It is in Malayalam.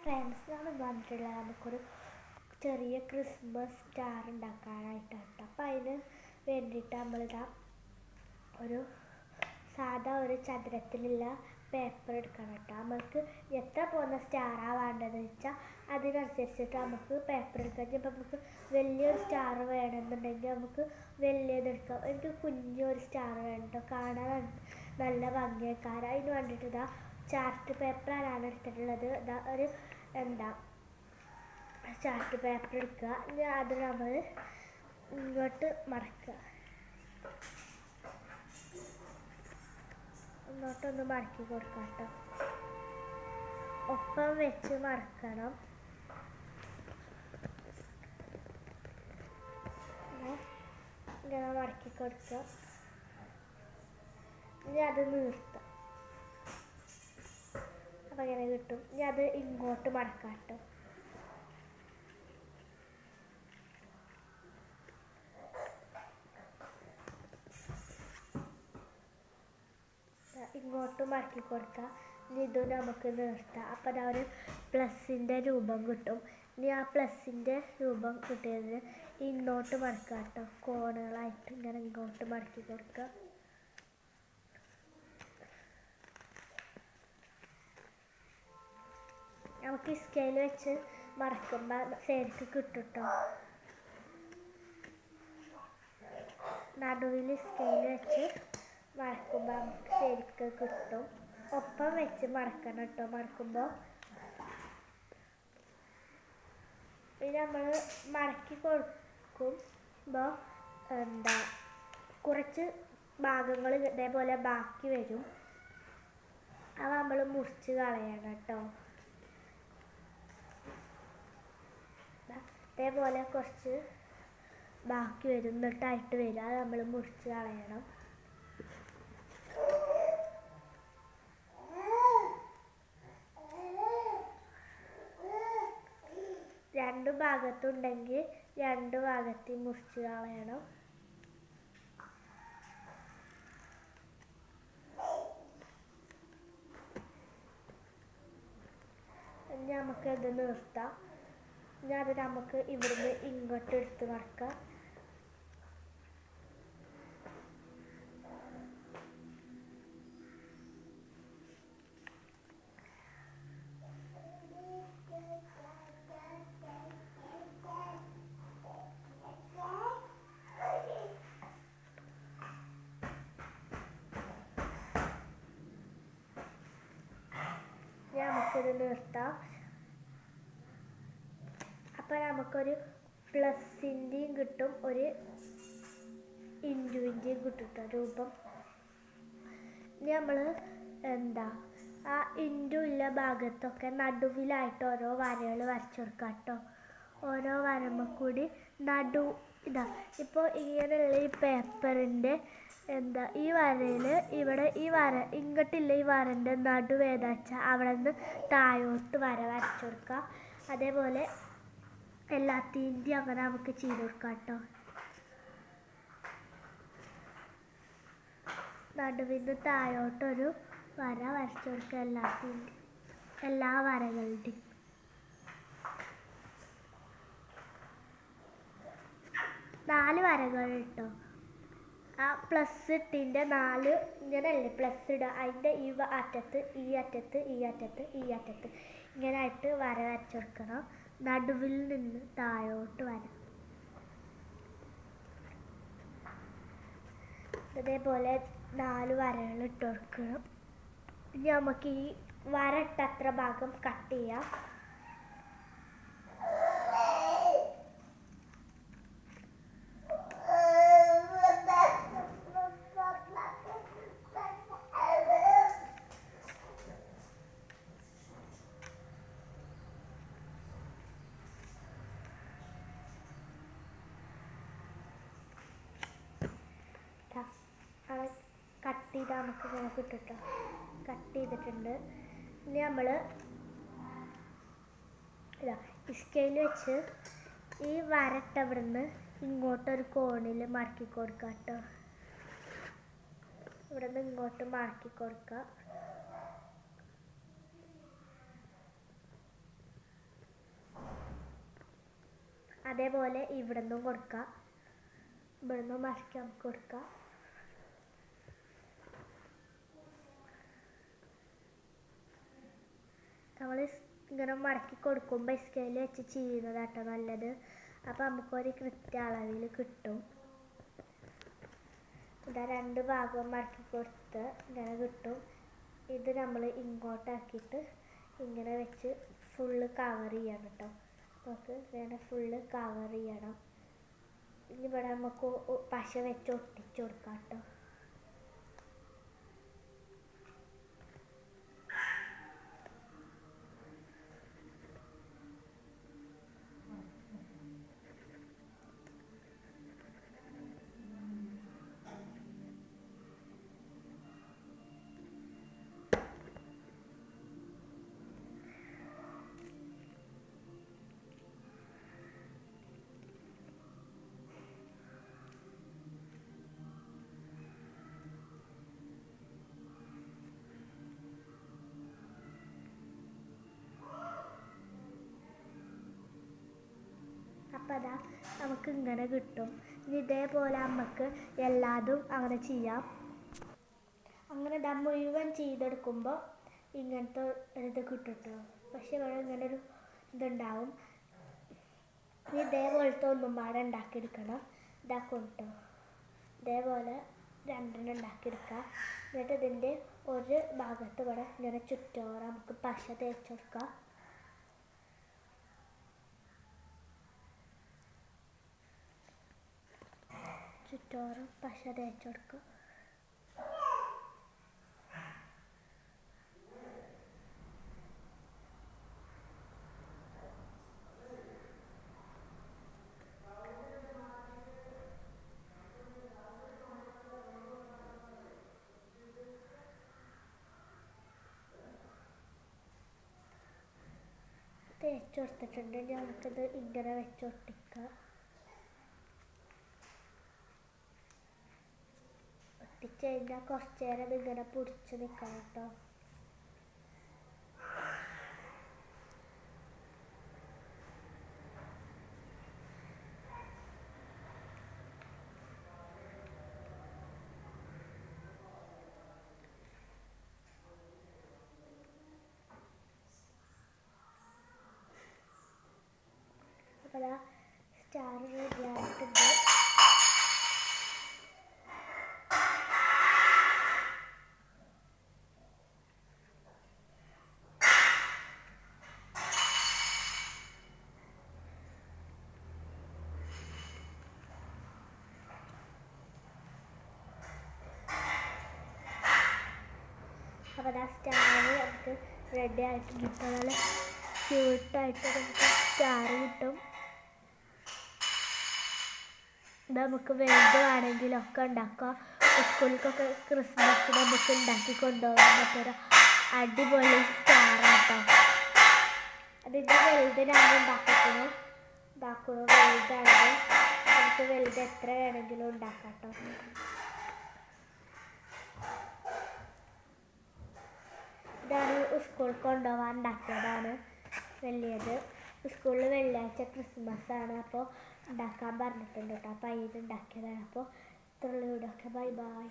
ഫ്രണ്ട്സാണ് വന്നിട്ടുള്ളത്. നമുക്കൊരു ചെറിയ ക്രിസ്മസ് സ്റ്റാർ ഉണ്ടാക്കാനായിട്ടാണ്. അപ്പം അതിന് വേണ്ടിയിട്ട് നമ്മളിതാ ഒരു സാധാ ഒരു ചതുരത്തിലുള്ള പേപ്പർ എടുക്കണം കേട്ടോ. നമ്മൾക്ക് എത്ര പോകുന്ന സ്റ്റാറാണ് വേണ്ടതെന്ന് വെച്ചാൽ അതിനനുസരിച്ചിട്ട് നമുക്ക് പേപ്പർ എടുക്കാം. ഇപ്പം നമുക്ക് വലിയൊരു സ്റ്റാർ വേണമെന്നുണ്ടെങ്കിൽ നമുക്ക് വലിയതെടുക്കാം. എനിക്ക് കുഞ്ഞൊരു സ്റ്റാർ വേണം കേട്ടോ, കാണാൻ നല്ല ഭംഗിയേക്കാരം. അതിന് വേണ്ടിയിട്ട് ഇതാ ചാർട്ട് പേപ്പറാണ് എടുത്തിട്ടുള്ളത്. ഇതാ ഒരു ചാർട്ട് പേപ്പർ എടുക്കുക. ഇനി അത് നമ്മൾ ഇങ്ങോട്ട് മടക്കുക, ഇങ്ങോട്ടൊന്ന് മടക്കി കൊടുക്കാം കേട്ടോ. ഒപ്പം വെച്ച് മടക്കണം. ഇങ്ങനെ മടക്കി കൊടുക്കുക. ഇനി അത് നീർത്താം. അപ്പം ഇങ്ങനെ കിട്ടും. ഇനി അത് ഇങ്ങോട്ട് മടക്കാം കേട്ടോ. ഇങ്ങോട്ട് മടക്കി കൊടുക്കുക. ഇനി ഇതും നമുക്ക് നിർത്താം. അപ്പം അതാ ഒരു പ്ലസിൻ്റെ രൂപം കിട്ടും. ഇനി ആ പ്ലസിൻ്റെ രൂപം കിട്ടിയതിന് ഇങ്ങോട്ട് മടക്കുക കേട്ടോ. കോണുകളായിട്ട് ഇങ്ങനെ ഇങ്ങോട്ട് മടക്കി കൊടുക്കുക. നമുക്ക് ഈ സ്കെയിൽ വെച്ച് മടക്കുമ്പോൾ ശരിക്ക് കിട്ടും കേട്ടോ. നടുവിൽ സ്കെയിൽ വെച്ച് മടക്കുമ്പോൾ നമുക്ക് ശരിക്ക് കിട്ടും. ഒപ്പം വെച്ച് മടക്കണം കേട്ടോ മടക്കുമ്പോൾ. പിന്നെ നമ്മൾ മടക്കി കൊടുക്കുമ്പോൾ കുറച്ച് ഭാഗങ്ങൾ ഇതേപോലെ ബാക്കി വരും. അവ നമ്മൾ മുറിച്ച് കളയണം കേട്ടോ. ഇതേപോലെ കുറച്ച് ബാക്കി വരും, എന്നിട്ടായിട്ട് വരും. അത് നമ്മൾ മുറിച്ച് കളയണം. രണ്ട് ഭാഗത്തുണ്ടെങ്കിൽ രണ്ട് ഭാഗത്തും മുറിച്ച് കളയണം. ഇനി നമുക്കത് നിർത്താം. ഇനി അത് നമുക്ക് ഇവിടുന്ന് ഇങ്ങോട്ട് എടുത്ത് മടക്കാം. നമുക്കിത് നിർത്താം. അപ്പം നമുക്കൊരു പ്ലസിൻ്റെയും കിട്ടും, ഒരു ഇൻറ്റുവിൻ്റെയും കിട്ടും കേട്ടോ രൂപം. ഇനി നമ്മൾ ആ ഇൻറ്റു ഉള്ള ഭാഗത്തൊക്കെ നടുവിലായിട്ട് ഓരോ വരകൾ വരച്ചു കൊടുക്കാം കേട്ടോ. ഓരോ വരമ്പ കൂടി ഇതാ ഇപ്പോൾ ഇങ്ങനെയുള്ള ഈ പേപ്പറിൻ്റെ ഈ വരയിൽ ഇവിടെ ഈ വര ഇങ്ങോട്ടില്ല, ഈ വരൻ്റെ നടുവേതാ വെച്ചാൽ അവിടെ നിന്ന് താഴോട്ട് വര വരച്ചു കൊടുക്കുക. അതേപോലെ എല്ലാത്തിൻ്റെയും അങ്ങനെ നമുക്ക് ചെയ്ത് കൊടുക്കാം കേട്ടോ. നടുവിൽ നിന്ന് താഴോട്ടൊരു വര വരച്ചു കൊടുക്കുക എല്ലാ വരകളുടെയും. 4 വരകൾ കേട്ടോ. ആ പ്ലസ് ഇട്ടിൻ്റെ 4 ഇങ്ങനെയല്ലേ പ്ലസ് ഇടുക, അതിൻ്റെ ഈ അറ്റത്ത് ഈ അറ്റത്ത് ഈ അറ്റത്ത് ഈ അറ്റത്ത് ഇങ്ങനെ ആയിട്ട് വര വരച്ചു കൊടുക്കണം. നടുവിൽ നിന്ന് താഴോട്ട് വര. ഇതേപോലെ 4 വരകൾ ഇട്ട് കൊടുക്കണം. ഇനി നമുക്ക് ഈ വര ഇട്ടത്ര ഭാഗം കട്ട് ചെയ്യാം. കട്ട് ചെയ്താൽ നമുക്ക് ഇങ്ങനെ കിട്ടും. കട്ട് ചെയ്തിട്ടുണ്ട്. ഇനി നമ്മൾ സ്കെയിൽ വെച്ച് ഈ വരട്ട ഇവിടുന്ന് ഇങ്ങോട്ടൊരു കോണിൽ മടക്കി കൊടുക്കുക കേട്ടോ. ഇവിടെ നിന്ന് ഇങ്ങോട്ട് മടക്കി കൊടുക്കുക. അതേപോലെ ഇവിടെ നിന്നും കൊടുക്കാം, ഇവിടെ നിന്നും മടക്കി നമുക്ക് കൊടുക്കാം. നമ്മൾ ഇങ്ങനെ മടക്കി കൊടുക്കുമ്പോൾ സ്കെയിൽ വെച്ച് ചെയ്യുന്നതാട്ടോ നല്ലത്. അപ്പോൾ നമുക്കൊരു കൃത്യ അളവിൽ കിട്ടും. ഇതാ 2 ഭാഗവും മടക്കി കൊടുത്ത് ഇങ്ങനെ കിട്ടും. ഇത് നമ്മൾ ഇങ്ങോട്ടാക്കിയിട്ട് ഇങ്ങനെ വെച്ച് ഫുള്ള് കവർ ചെയ്യണം കേട്ടോ. നമുക്ക് ഇങ്ങനെ ഫുള്ള് കവർ ചെയ്യണം. ഇവിടെ നമുക്ക് പശ വെച്ച് ഒട്ടിച്ചു കൊടുക്കാം കേട്ടോ. അപ്പം അതാ നമുക്ക് ഇങ്ങനെ കിട്ടും. ഇനി ഇതേപോലെ നമുക്ക് എല്ലാതും അങ്ങനെ ചെയ്യാം. അങ്ങനെ ഇതാ മുഴുവൻ ചെയ്തെടുക്കുമ്പോൾ ഇങ്ങനത്തെ ഇത് കിട്ടും കേട്ടോ. പക്ഷെ ഇവിടെ ഇങ്ങനെ ഒരു ഇതുണ്ടാവും. ഇനി ഇതേപോലത്തെ ഒന്നും പാടെ ഉണ്ടാക്കിയെടുക്കണം. ഇതാക്കും കേട്ടോ. ഇതേപോലെ 2 ഉണ്ടാക്കിയെടുക്കുക. എന്നിട്ട് ഇതിൻ്റെ ഒരു ഭാഗത്ത് ഇവിടെ ഇങ്ങനെ ചുറ്റോറ നമുക്ക് പശ തേച്ച് കൊടുക്കാം. ചുറ്റോറും പശ തേച്ച് കൊടുക്കുക. തേച്ച് കൊടുത്തിട്ടുണ്ടെങ്കിൽ നമുക്കിത് ഇങ്ങനെ വെച്ചൊട്ടിക്കാം. ഒട്ടിച്ച് കഴിഞ്ഞാൽ കുറച്ച് നേരം ഇങ്ങനെ പിടിച്ച് നിൽക്കണം കേട്ടോ. അപ്പോൾ അതാ സ്റ്റാർ റെഡിയായിട്ടുണ്ട്. അപ്പോൾ അതാ സ്റ്റാർ നമുക്ക് റെഡി ആയിട്ട് കിട്ടും. നല്ല ക്യൂട്ടായിട്ട് നമുക്ക് സ്റ്റാർ കിട്ടും. ഇത് നമുക്ക് വലുത് വേണമെങ്കിലൊക്കെ ഉണ്ടാക്കാം. സ്കൂളിലേക്കൊക്കെ ക്രിസ്മസിന് നമുക്ക് ഉണ്ടാക്കി കൊണ്ടുപോകാൻ പറ്റൊരു അടിപൊളി സ്റ്റാറാട്ടോ. അതിൻ്റെ വലുതിനാണ് ഉണ്ടാക്കുന്നത്. വലുതാണെങ്കിൽ നമുക്ക് വലുത് എത്ര വേണമെങ്കിലും ഉണ്ടാക്കാം കേട്ടോ. ഇതാണ് സ്കൂളിൽ കൊണ്ടുപോകാൻ ഉണ്ടാക്കിയതാണ് വലിയത്. സ്കൂളിൽ വെള്ളിയാഴ്ച ക്രിസ്മസാണ്, അപ്പോൾ ഉണ്ടാക്കാൻ പറഞ്ഞിട്ടുണ്ട് കേട്ടോ. അപ്പോൾ അതിന് ഉണ്ടാക്കിയതാണ്. അപ്പോൾ ഇത്രയുള്ള വീഡിയോ ഒക്കെ ബൈ ബൈ.